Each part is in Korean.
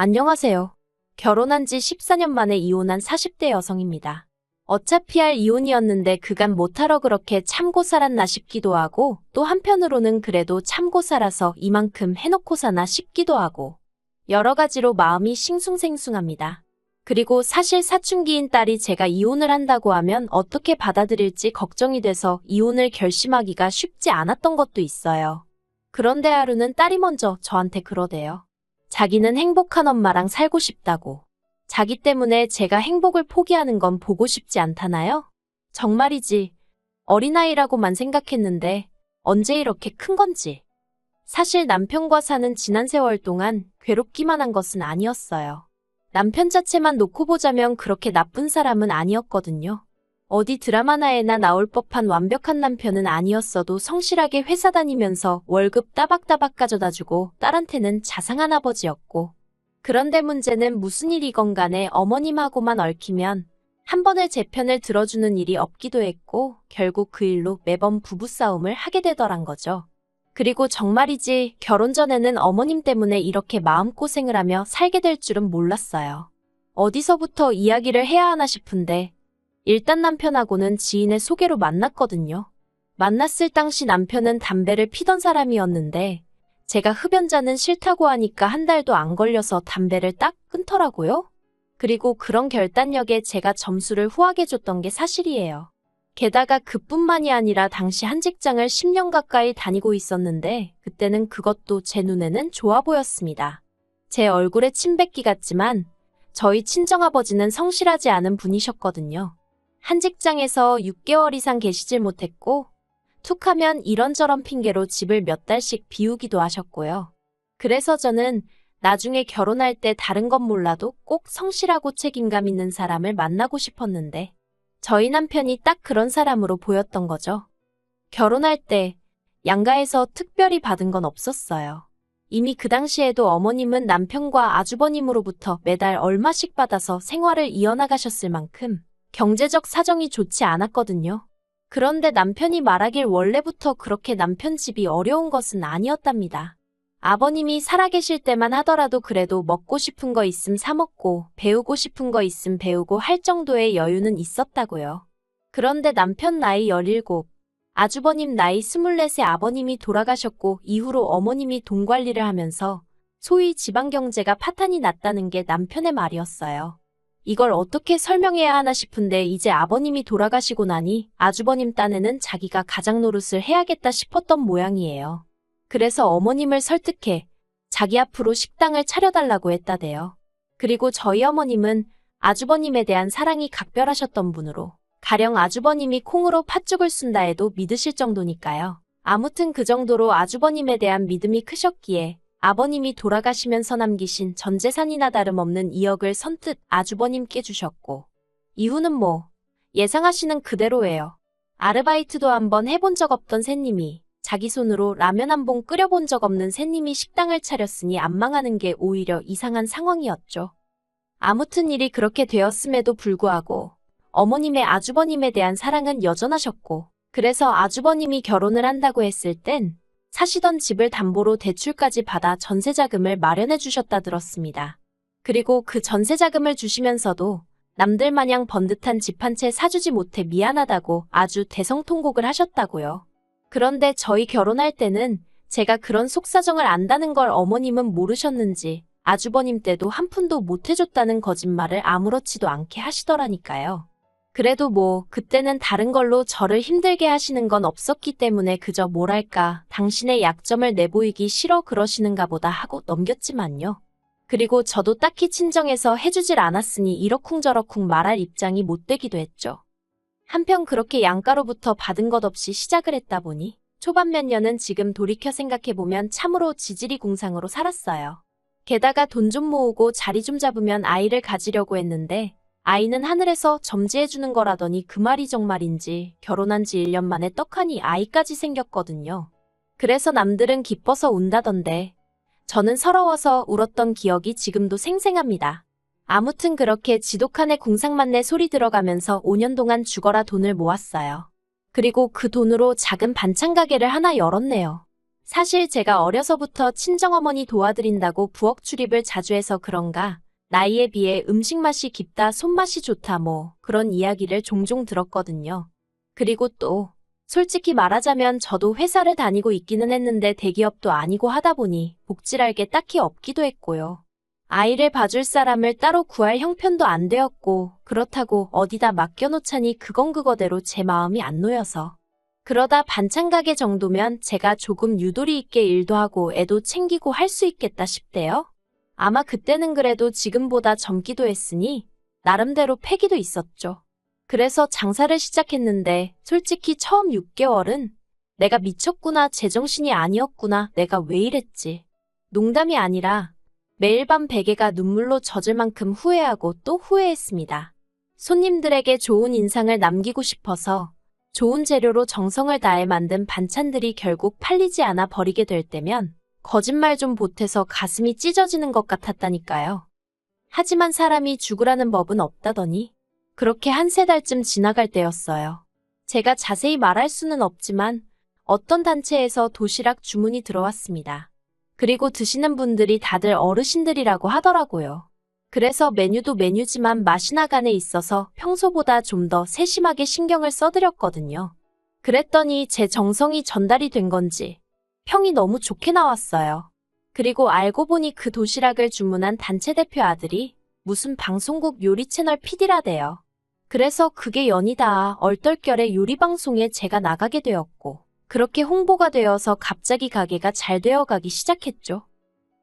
안녕하세요. 결혼한 지 14년 만에 이혼한 40대 여성입니다. 어차피 할 이혼이었는데 그간 못하러 그렇게 참고 살았나 싶기도 하고 또 한편으로는 그래도 참고 살아서 이만큼 해놓고 사나 싶기도 하고 여러 가지로 마음이 싱숭생숭합니다. 그리고 사실 사춘기인 딸이 제가 이혼을 한다고 하면 어떻게 받아들일지 걱정이 돼서 이혼을 결심하기가 쉽지 않았던 것도 있어요. 그런데 하루는 딸이 먼저 저한테 그러대요. 자기는 행복한 엄마랑 살고 싶다고. 자기 때문에 제가 행복을 포기하는 건 보고 싶지 않다나요? 정말이지. 어린아이라고만 생각했는데 언제 이렇게 큰 건지. 사실 남편과 사는 지난 세월 동안 괴롭기만 한 것은 아니었어요. 남편 자체만 놓고 보자면 그렇게 나쁜 사람은 아니었거든요. 어디 드라마나에나 나올 법한 완벽한 남편은 아니었어도 성실하게 회사 다니면서 월급 따박따박 가져다주고 딸한테는 자상한 아버지였고. 그런데 문제는 무슨 일이건 간에 어머님하고만 얽히면 한 번을 제 편을 들어주는 일이 없기도 했고 결국 그 일로 매번 부부싸움을 하게 되더란 거죠. 그리고 정말이지 결혼 전에는 어머님 때문에 이렇게 마음고생을 하며 살게 될 줄은 몰랐어요. 어디서부터 이야기를 해야 하나 싶은데 일단 남편하고는 지인의 소개로 만났거든요. 만났을 당시 남편은 담배를 피던 사람이었는데 제가 흡연자는 싫다고 하니까 한 달도 안 걸려서 담배를 딱 끊더라고요. 그리고 그런 결단력에 제가 점수를 후하게 줬던 게 사실이에요. 게다가 그뿐만이 아니라 당시 한 직장을 10년 가까이 다니고 있었는데 그때는 그것도 제 눈에는 좋아 보였습니다. 제 얼굴에 침 뱉기 같지만 저희 친정아버지는 성실하지 않은 분이셨거든요. 한 직장에서 6개월 이상 계시질 못했고 툭하면 이런저런 핑계로 집을 몇 달씩 비우기도 하셨고요. 그래서 저는 나중에 결혼할 때 다른 건 몰라도 꼭 성실하고 책임감 있는 사람을 만나고 싶었는데 저희 남편이 딱 그런 사람으로 보였던 거죠. 결혼할 때 양가에서 특별히 받은 건 없었어요. 이미 그 당시에도 어머님은 남편과 아주버님으로부터 매달 얼마씩 받아서 생활을 이어나가셨을 만큼 경제적 사정이 좋지 않았거든요. 그런데 남편이 말하길 원래부터 그렇게 남편 집이 어려운 것은 아니었답니다. 아버님이 살아계실 때만 하더라도 그래도 먹고 싶은 거 있음 사 먹고 배우고 싶은 거 있음 배우고 할 정도의 여유는 있었다고요. 그런데 남편 나이 17, 아주버님 나이 24세 아버님이 돌아가셨고 이후로 어머님이 돈 관리를 하면서 소위 지방 경제가 파탄이 났다는 게 남편의 말이었어요. 이걸 어떻게 설명해야 하나 싶은데 이제 아버님이 돌아가시고 나니 아주버님 딴에는 자기가 가장 노릇을 해야겠다 싶었던 모양이에요. 그래서 어머님을 설득해 자기 앞으로 식당을 차려달라고 했다대요. 그리고 저희 어머님은 아주버님에 대한 사랑이 각별하셨던 분으로 가령 아주버님이 콩으로 팥죽을 쓴다 해도 믿으실 정도니까요. 아무튼 그 정도로 아주버님에 대한 믿음이 크셨기에 아버님이 돌아가시면서 남기신 전 재산이나 다름없는 2억을 선뜻 아주버님께 주셨고 이후는 뭐 예상하시는 그대로예요. 아르바이트도 한번 해본 적 없던 새님이 자기 손으로 라면 한 봉 끓여본 적 없는 새님이 식당을 차렸으니 안 망하는 게 오히려 이상한 상황이었죠. 아무튼 일이 그렇게 되었음에도 불구하고 어머님의 아주버님에 대한 사랑은 여전하셨고 그래서 아주버님이 결혼을 한다고 했을 땐 사시던 집을 담보로 대출까지 받아 전세자금을 마련해 주셨다 들었습니다. 그리고 그 전세자금을 주시면서도 남들 마냥 번듯한 집 한 채 사주지 못해 미안하다고 아주 대성통곡을 하셨다고요. 그런데 저희 결혼할 때는 제가 그런 속사정을 안다는 걸 어머님은 모르셨는지 아주버님 때도 한 푼도 못 해줬다는 거짓말을 아무렇지도 않게 하시더라니까요. 그래도 뭐 그때는 다른 걸로 저를 힘들게 하시는 건 없었기 때문에 그저 뭐랄까 당신의 약점을 내보이기 싫어 그러시는가 보다 하고 넘겼지만요. 그리고 저도 딱히 친정에서 해주질 않았으니 이러쿵저러쿵 말할 입장이 못 되기도 했죠. 한편 그렇게 양가로부터 받은 것 없이 시작을 했다 보니 초반 몇 년은 지금 돌이켜 생각해보면 참으로 지지리 궁상으로 살았어요. 게다가 돈 좀 모으고 자리 좀 잡으면 아이를 가지려고 했는데 아이는 하늘에서 점지해주는 거라더니 그 말이 정말인지 결혼한 지 1년 만에 떡하니 아이까지 생겼거든요. 그래서 남들은 기뻐서 운다던데 저는 서러워서 울었던 기억이 지금도 생생합니다. 아무튼 그렇게 지독한의 궁상만내 소리 들어가면서 5년 동안 죽어라 돈을 모았어요. 그리고 그 돈으로 작은 반찬 가게를 하나 열었네요. 사실 제가 어려서부터 친정어머니 도와드린다고 부엌 출입을 자주 해서 그런가 나이에 비해 음식 맛이 깊다, 손맛이 좋다 뭐 그런 이야기를 종종 들었거든요. 그리고 또 솔직히 말하자면 저도 회사를 다니고 있기는 했는데 대기업도 아니고 하다 보니 복지랄 게 딱히 없기도 했고요. 아이를 봐줄 사람을 따로 구할 형편도 안 되었고 그렇다고 어디다 맡겨놓자니 그건 그거대로 제 마음이 안 놓여서 그러다 반찬 가게 정도면 제가 조금 유도리 있게 일도 하고 애도 챙기고 할 수 있겠다 싶대요. 아마 그때는 그래도 지금보다 젊기도 했으니 나름대로 패기도 있었죠. 그래서 장사를 시작했는데 솔직히 처음 6개월은 내가 미쳤구나, 제정신이 아니었구나, 내가 왜 이랬지. 농담이 아니라 매일 밤 베개가 눈물로 젖을 만큼 후회하고 또 후회했습니다. 손님들에게 좋은 인상을 남기고 싶어서 좋은 재료로 정성을 다해 만든 반찬들이 결국 팔리지 않아 버리게 될 때면 거짓말 좀 보태서 가슴이 찢어지는 것 같았다니까요. 하지만 사람이 죽으라는 법은 없다더니 그렇게 한 세 달쯤 지나갈 때였어요. 제가 자세히 말할 수는 없지만 어떤 단체에서 도시락 주문이 들어왔습니다. 그리고 드시는 분들이 다들 어르신들이라고 하더라고요. 그래서 메뉴도 메뉴지만 맛이 나간에 있어서 평소보다 좀 더 세심하게 신경을 써드렸거든요. 그랬더니 제 정성이 전달이 된 건지 평이 너무 좋게 나왔어요. 그리고 알고 보니 그 도시락을 주문한 단체 대표 아들이 무슨 방송국 요리 채널 PD라대요. 그래서 그게 연이다 얼떨결에 요리 방송에 제가 나가게 되었고 그렇게 홍보가 되어서 갑자기 가게가 잘 되어가기 시작했죠.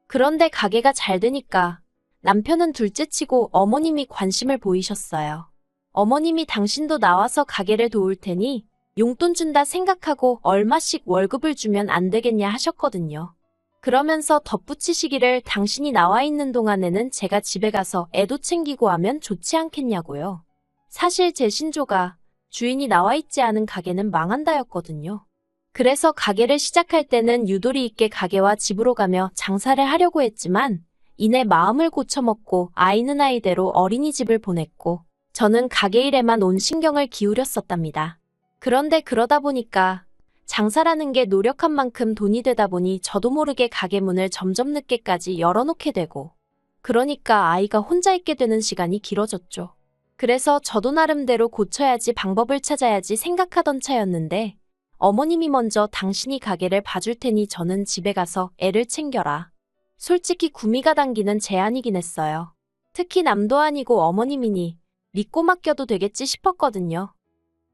그런데 가게가 잘 되니까 남편은 둘째치고 어머님이 관심을 보이셨어요. 어머님이 당신도 나와서 가게를 도울 테니 용돈 준다 생각하고 얼마씩 월급을 주면 안 되겠냐 하셨거든요. 그러면서 덧붙이시기를 당신이 나와 있는 동안에는 제가 집에 가서 애도 챙기고 하면 좋지 않겠냐고요. 사실 제 신조가 주인이 나와 있지 않은 가게는 망한다였거든요. 그래서 가게를 시작할 때는 유도리 있게 가게와 집으로 가며 장사를 하려고 했지만 이내 마음을 고쳐먹고 아이는 아이대로 어린이집을 보냈고 저는 가게 일에만 온 신경을 기울였었답니다. 그런데 그러다 보니까 장사라는 게 노력한 만큼 돈이 되다 보니 저도 모르게 가게 문을 점점 늦게까지 열어놓게 되고 그러니까 아이가 혼자 있게 되는 시간이 길어졌죠. 그래서 저도 나름대로 고쳐야지 방법을 찾아야지 생각하던 차였는데 어머님이 먼저 당신이 가게를 봐줄 테니 저는 집에 가서 애를 챙겨라. 솔직히 구미가 당기는 제안이긴 했어요. 특히 남도 아니고 어머님이니 믿고 맡겨도 되겠지 싶었거든요.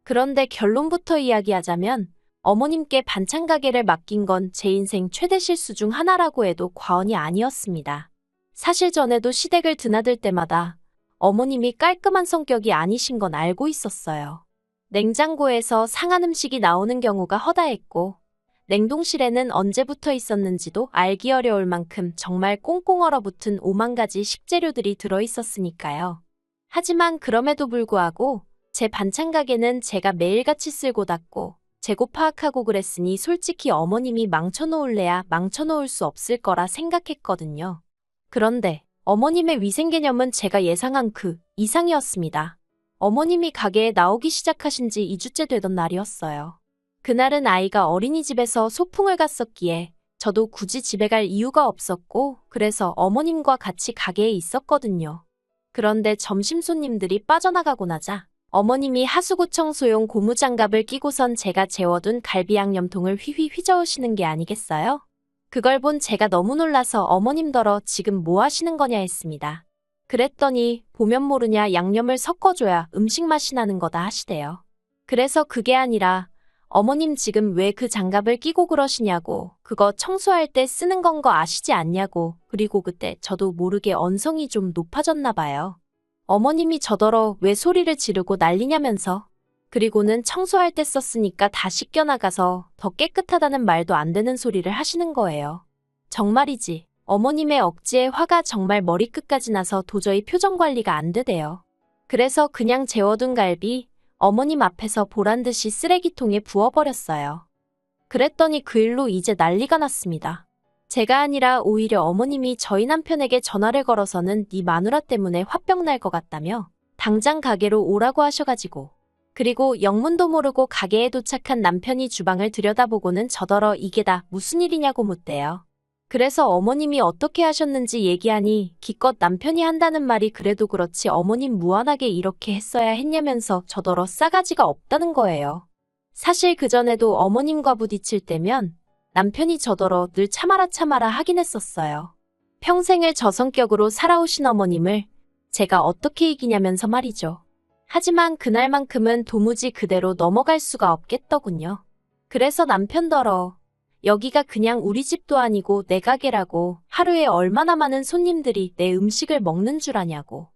그런데 결론부터 이야기하자면 어머님께 반찬 가게를 맡긴 건 제 인생 최대 실수 중 하나라고 해도 과언이 아니었습니다. 사실 전에도 시댁을 드나들 때마다 어머님이 깔끔한 성격이 아니신 건 알고 있었어요. 냉장고에서 상한 음식이 나오는 경우가 허다했고 냉동실에는 언제 붙어 있었는지도 알기 어려울 만큼 정말 꽁꽁 얼어붙은 5만 가지 식재료들이 들어있었으니까요. 하지만 그럼에도 불구하고 제 반찬 가게는 제가 매일같이 쓸고 닦고 재고 파악하고 그랬으니 솔직히 어머님이 망쳐놓을래야 망쳐놓을 수 없을 거라 생각했거든요. 그런데 어머님의 위생 개념은 제가 예상한 그 이상이었습니다. 어머님이 가게에 나오기 시작하신 지 2주째 되던 날이었어요. 그날은 아이가 어린이집에서 소풍을 갔었기에 저도 굳이 집에 갈 이유가 없었고 그래서 어머님과 같이 가게에 있었거든요. 그런데 점심 손님들이 빠져나가고 나자 어머님이 하수구청소용 고무장갑을 끼고선 제가 재워둔 갈비 양념통을 휘휘 휘저으시는 게 아니겠어요? 그걸 본 제가 너무 놀라서 어머님더러 지금 뭐 하시는 거냐 했습니다. 그랬더니 보면 모르냐 양념을 섞어줘야 음식 맛이 나는 거다 하시대요. 그래서 그게 아니라 어머님 지금 왜 그 장갑을 끼고 그러시냐고 그거 청소할 때 쓰는 건 거 아시지 않냐고 그리고 그때 저도 모르게 언성이 좀 높아졌나 봐요. 어머님이 저더러 왜 소리를 지르고 난리냐면서 그리고는 청소할 때 썼으니까 다 씻겨나가서 더 깨끗하다는 말도 안 되는 소리를 하시는 거예요. 정말이지 어머님의 억지에 화가 정말 머리끝까지 나서 도저히 표정 관리가 안 되대요. 그래서 그냥 재워둔 갈비 어머님 앞에서 보란듯이 쓰레기통에 부어버렸어요. 그랬더니 그 일로 이제 난리가 났습니다. 제가 아니라 오히려 어머님이 저희 남편에게 전화를 걸어서는 네 마누라 때문에 화병 날 것 같다며 당장 가게로 오라고 하셔가지고 그리고 영문도 모르고 가게에 도착한 남편이 주방을 들여다보고는 저더러 이게 다 무슨 일이냐고 묻대요. 그래서 어머님이 어떻게 하셨는지 얘기하니 기껏 남편이 한다는 말이 그래도 그렇지 어머님 무한하게 이렇게 했어야 했냐면서 저더러 싸가지가 없다는 거예요. 사실 그전에도 어머님과 부딪힐 때면 남편이 저더러 늘 참아라 참아라 하긴 했었어요. 평생을 저 성격으로 살아오신 어머님을 제가 어떻게 이기냐면서 말이죠. 하지만 그날만큼은 도무지 그대로 넘어갈 수가 없겠더군요. 그래서 남편더러 여기가 그냥 우리 집도 아니고 내 가게라고 하루에 얼마나 많은 손님들이 내 음식을 먹는 줄 아냐고.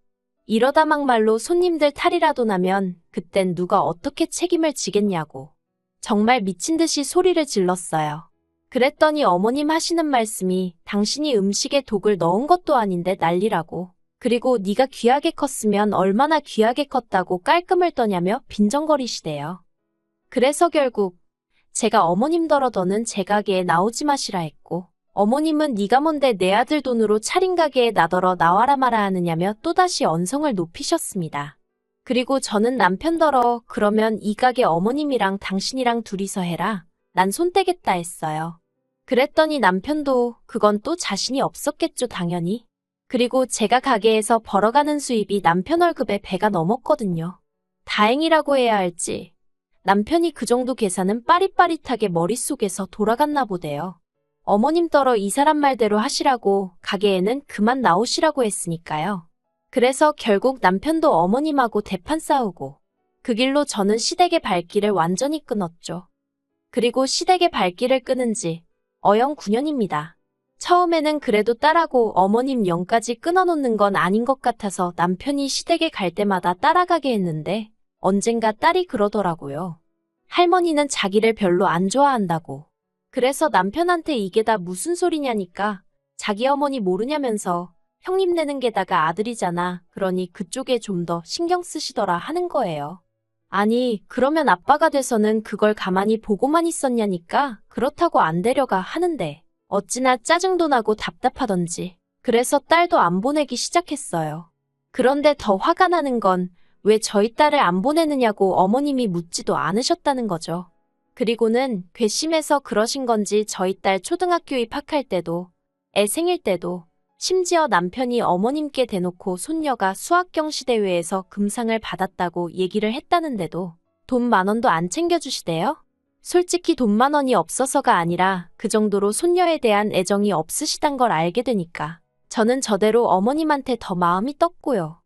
이러다 막말로 손님들 탈이라도 나면 그땐 누가 어떻게 책임을 지겠냐고. 정말 미친 듯이 소리를 질렀어요. 그랬더니 어머님 하시는 말씀이 당신이 음식에 독을 넣은 것도 아닌데 난리라고. 그리고 네가 귀하게 컸으면 얼마나 귀하게 컸다고 깔끔을 떠냐며 빈정거리시대요. 그래서 결국 제가 어머님더러 더는 제 가게에 나오지 마시라 했고 어머님은 네가 뭔데 내 아들 돈으로 차린 가게에 나더러 나와라 마라 하느냐며 또다시 언성을 높이셨습니다. 그리고 저는 남편더러 그러면 이 가게 어머님이랑 당신이랑 둘이서 해라. 난 손 떼겠다 했어요. 그랬더니 남편도 그건 또 자신이 없었겠죠 당연히. 그리고 제가 가게에서 벌어가는 수입이 남편 월급에 배가 넘었거든요. 다행이라고 해야 할지 남편이 그 정도 계산은 빠릿빠릿하게 머릿속에서 돌아갔나 보대요. 어머님더러 이 사람 말대로 하시라고 가게에는 그만 나오시라고 했으니까요. 그래서 결국 남편도 어머님하고 대판 싸우고 그 길로 저는 시댁의 발길을 완전히 끊었죠. 그리고 시댁의 발길을 끊은 지 어영 9년입니다. 처음에는 그래도 딸하고 어머님 영까지 끊어놓는 건 아닌 것 같아서 남편이 시댁에 갈 때마다 따라가게 했는데 언젠가 딸이 그러더라고요. 할머니는 자기를 별로 안 좋아한다고. 그래서 남편한테 이게 다 무슨 소리냐니까 자기 어머니 모르냐면서 형님 내는 게다가 아들이잖아. 그러니 그쪽에 좀 더 신경 쓰시더라 하는 거예요. 아니 그러면 아빠가 돼서는 그걸 가만히 보고만 있었냐니까 그렇다고 안 데려가 하는데 어찌나 짜증도 나고 답답하던지 그래서 딸도 안 보내기 시작했어요. 그런데 더 화가 나는 건 왜 저희 딸을 안 보내느냐고 어머님이 묻지도 않으셨다는 거죠. 그리고는 괘씸해서 그러신 건지 저희 딸 초등학교 입학할 때도 애 생일 때도 심지어 남편이 어머님께 대놓고 손녀가 수학경시대회에서 금상을 받았다고 얘기를 했다는데도 돈 10,000원도 안 챙겨주시대요? 솔직히 돈 10,000원이 없어서가 아니라 그 정도로 손녀에 대한 애정이 없으시단 걸 알게 되니까 저는 저대로 어머님한테 더 마음이 떴고요.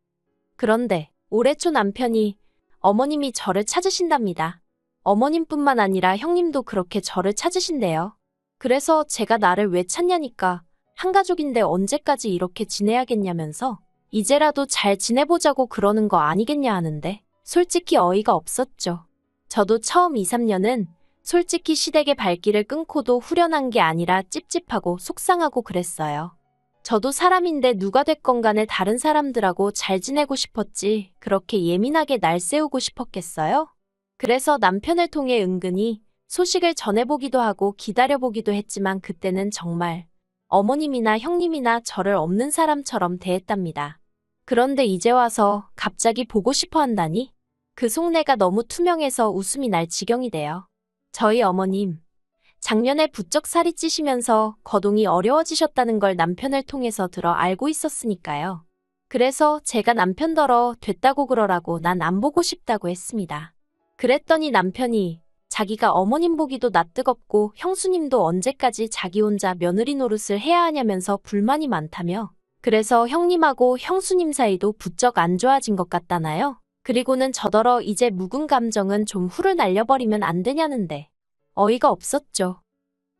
그런데 올해 초 남편이 어머님이 저를 찾으신답니다. 어머님뿐만 아니라 형님도 그렇게 저를 찾으신대요. 그래서 제가 나를 왜 찾냐니까 한 가족인데 언제까지 이렇게 지내야겠냐면서 이제라도 잘 지내보자고 그러는 거 아니겠냐 하는데 솔직히 어이가 없었죠. 저도 처음 2, 3년은 솔직히 시댁의 발길을 끊고도 후련한 게 아니라 찝찝하고 속상하고 그랬어요. 저도 사람인데 누가 됐건 간에 다른 사람들하고 잘 지내고 싶었지 그렇게 예민하게 날 세우고 싶었겠어요? 그래서 남편을 통해 은근히 소식을 전해보기도 하고 기다려보기도 했지만 그때는 정말 어머님이나 형님이나 저를 없는 사람처럼 대했답니다. 그런데 이제 와서 갑자기 보고 싶어 한다니? 그 속내가 너무 투명해서 웃음이 날 지경이 돼요. 저희 어머님, 작년에 부쩍 살이 찌시면서 거동이 어려워지셨다는 걸 남편을 통해서 들어 알고 있었으니까요. 그래서 제가 남편더러 됐다고 그러라고 난 안 보고 싶다고 했습니다. 그랬더니 남편이 자기가 어머님 보기도 낯뜨겁고 형수님도 언제까지 자기 혼자 며느리 노릇을 해야 하냐면서 불만이 많다며 그래서 형님하고 형수님 사이도 부쩍 안 좋아진 것 같다나요? 그리고는 저더러 이제 묵은 감정은 좀 훌을 날려버리면 안 되냐는데 어이가 없었죠.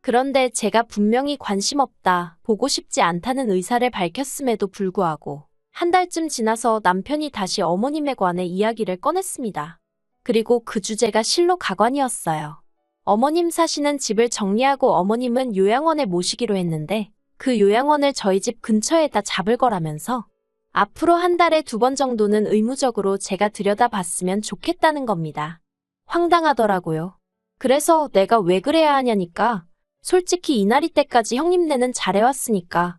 그런데 제가 분명히 관심 없다, 보고 싶지 않다는 의사를 밝혔음에도 불구하고 한 달쯤 지나서 남편이 다시 어머님에 관해 이야기를 꺼냈습니다. 그리고 그 주제가 실로 가관이었어요. 어머님 사시는 집을 정리하고 어머님은 요양원에 모시기로 했는데 그 요양원을 저희 집 근처에다 잡을 거라면서 앞으로 한 달에 2번 정도는 의무적으로 제가 들여다봤으면 좋겠다는 겁니다. 황당하더라고요. 그래서 내가 왜 그래야 하냐니까 솔직히 이날이 때까지 형님네는 잘해왔으니까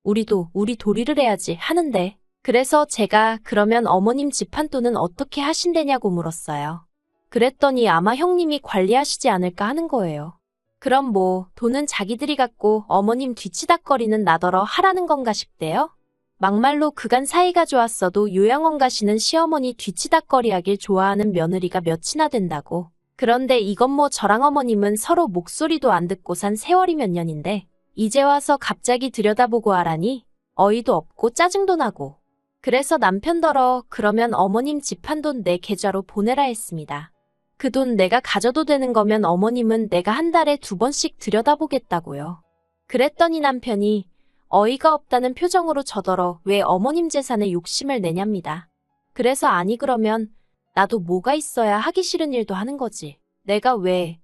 우리도 우리 도리를 해야지 하는데 그래서 제가 그러면 어머님 집 한 돈은 어떻게 하신대냐고 물었어요. 그랬더니 아마 형님이 관리하시지 않을까 하는 거예요. 그럼 뭐 돈은 자기들이 갖고 어머님 뒤치다꺼리는 나더러 하라는 건가 싶대요. 막말로 그간 사이가 좋았어도 요양원 가시는 시어머니 뒤치다꺼리하길 좋아하는 며느리가 몇이나 된다고. 그런데 이건 뭐 저랑 어머님은 서로 목소리도 안 듣고 산 세월이 몇 년인데 이제 와서 갑자기 들여다보고 하라니 어이도 없고 짜증도 나고. 그래서 남편더러 그러면 어머님 집 한 돈 내 계좌로 보내라 했습니다. 그 돈 내가 가져도 되는 거면 어머님은 내가 한 달에 2번씩 들여다보겠다고요. 그랬더니 남편이 어이가 없다는 표정으로 저더러 왜 어머님 재산에 욕심을 내냐입니다. 그래서 아니 그러면 나도 뭐가 있어야 하기 싫은 일도 하는 거지. 내가 왜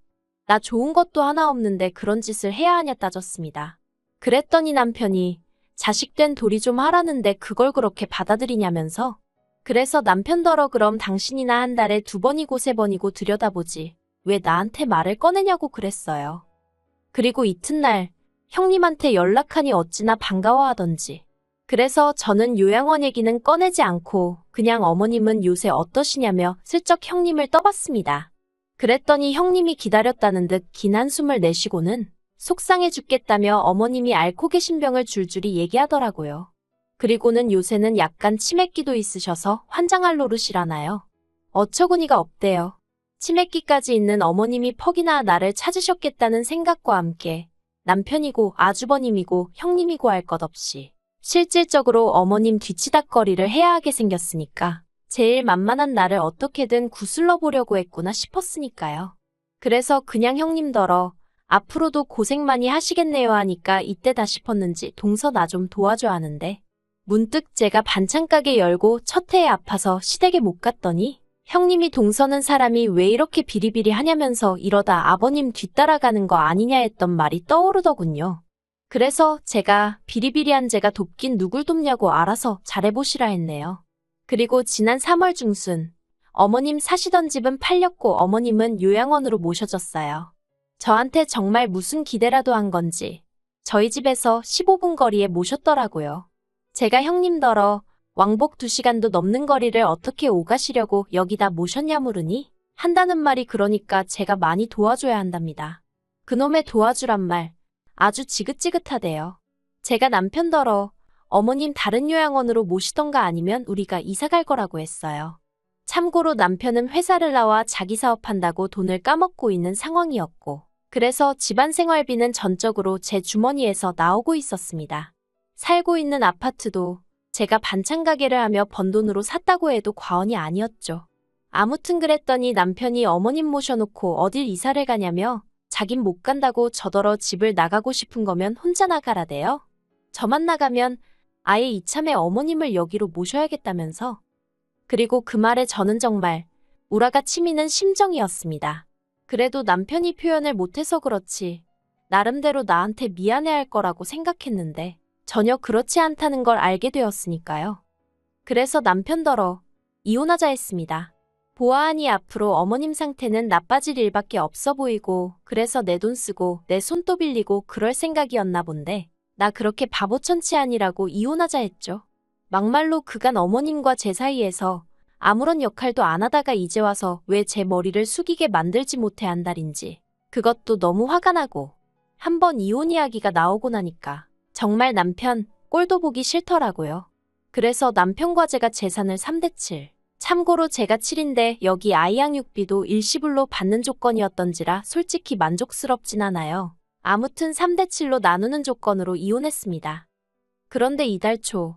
나 좋은 것도 하나 없는데 그런 짓을 해야 하냐 따졌습니다. 그랬더니 남편이 자식된 도리 좀 하라는데 그걸 그렇게 받아들이냐면서. 그래서 남편더러 그럼 당신이나 한 달에 2번이고 3번이고 들여다보지. 왜 나한테 말을 꺼내냐고 그랬어요. 그리고 이튿날 형님한테 연락하니 어찌나 반가워하던지. 그래서 저는 요양원 얘기는 꺼내지 않고 그냥 어머님은 요새 어떠시냐며 슬쩍 형님을 떠봤습니다. 그랬더니 형님이 기다렸다는 듯 긴 한숨을 내쉬고는 속상해 죽겠다며 어머님이 앓고 계신 병을 줄줄이 얘기하더라고요. 그리고는 요새는 약간 치매기도 있으셔서 환장할 노릇이라나요. 어처구니가 없대요. 치매기까지 있는 어머님이 퍽이나 나를 찾으셨겠다는 생각과 함께 남편이고 아주버님이고 형님이고 할 것 없이 실질적으로 어머님 뒤치다꺼리를 해야 하게 생겼으니까 제일 만만한 나를 어떻게든 구슬러 보려고 했구나 싶었으니까요. 그래서 그냥 형님더러 앞으로도 고생 많이 하시겠네요 하니까 이때다 싶었는지 동서 나 좀 도와줘 하는데 문득 제가 반찬가게 열고 첫 해에 아파서 시댁에 못 갔더니 형님이 동서는 사람이 왜 이렇게 비리비리 하냐면서 이러다 아버님 뒤따라가는 거 아니냐 했던 말이 떠오르더군요. 그래서 제가 비리비리한 제가 돕긴 누굴 돕냐고 알아서 잘해보시라 했네요. 그리고 지난 3월 중순 어머님 사시던 집은 팔렸고 어머님은 요양원으로 모셔졌어요. 저한테 정말 무슨 기대라도 한 건지 저희 집에서 15분 거리에 모셨더라고요. 제가 형님더러 왕복 2시간도 넘는 거리를 어떻게 오가시려고 여기다 모셨냐 물으니 한다는 말이 그러니까 제가 많이 도와줘야 한답니다. 그놈의 도와주란 말 아주 지긋지긋하대요. 제가 남편더러 어머님 다른 요양원으로 모시던가 아니면 우리가 이사 갈 거라고 했어요. 참고로 남편은 회사를 나와 자기 사업한다고 돈을 까먹고 있는 상황이었고 그래서 집안 생활비는 전적으로 제 주머니에서 나오고 있었습니다. 살고 있는 아파트도 제가 반찬 가게를 하며 번 돈으로 샀다고 해도 과언이 아니었죠. 아무튼 그랬더니 남편이 어머님 모셔놓고 어딜 이사를 가냐며 자긴 못 간다고 저더러 집을 나가고 싶은 거면 혼자 나가라대요. 저만 나가면 아예 이참에 어머님을 여기로 모셔야겠다면서. 그리고 그 말에 저는 정말 우라가 치미는 심정이었습니다. 그래도 남편이 표현을 못해서 그렇지 나름대로 나한테 미안해할 거라고 생각했는데 전혀 그렇지 않다는 걸 알게 되었으니까요. 그래서 남편더러 이혼하자 했습니다. 보아하니 앞으로 어머님 상태는 나빠질 일밖에 없어 보이고 그래서 내 돈 쓰고 내 손 또 빌리고 그럴 생각이었나 본데 나 그렇게 바보천치 아니라고 이혼하자 했죠. 막말로 그간 어머님과 제 사이에서 아무런 역할도 안 하다가 이제 와서 왜 제 머리를 숙이게 만들지 못해 한 달인지 그것도 너무 화가 나고 한번 이혼 이야기가 나오고 나니까 정말 남편 꼴도 보기 싫더라고요. 그래서 남편과 제가 재산을 3대 7. 참고로 제가 7인데 여기 아이 양육비도 일시불로 받는 조건이었던지라 솔직히 만족스럽진 않아요. 아무튼 3대 7로 나누는 조건으로 이혼했습니다. 그런데 이달 초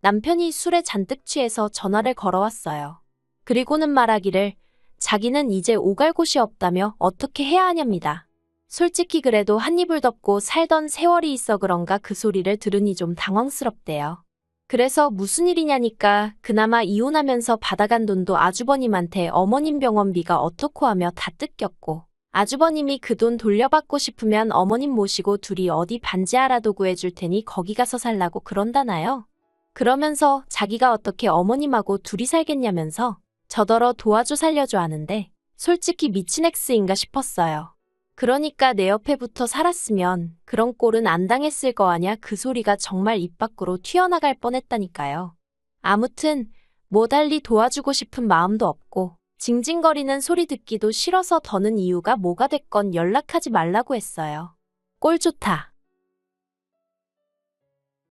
남편이 술에 잔뜩 취해서 전화를 걸어왔어요. 그리고는 말하기를 자기는 이제 오갈 곳이 없다며 어떻게 해야 하냐입니다. 솔직히 그래도 한 입을 덮고 살던 세월이 있어 그런가 그 소리를 들으니 좀 당황스럽대요. 그래서 무슨 일이냐니까 그나마 이혼하면서 받아간 돈도 아주버님한테 어머님 병원비가 어떻고 하며 다 뜯겼고 아주버님이 그 돈 돌려받고 싶으면 어머님 모시고 둘이 어디 반지 하라도 구해줄 테니 거기 가서 살라고 그런다나요? 그러면서 자기가 어떻게 어머님하고 둘이 살겠냐면서 저더러 도와줘 살려줘 하는데 솔직히 미친 X인가 싶었어요. 그러니까 내 옆에 붙어 살았으면 그런 꼴은 안 당했을 거 아냐 그 소리가 정말 입 밖으로 튀어나갈 뻔했다니까요. 아무튼 뭐 달리 도와주고 싶은 마음도 없고 징징거리는 소리 듣기도 싫어서 더는 이유가 뭐가 됐건 연락하지 말라고 했어요. 꼴 좋다.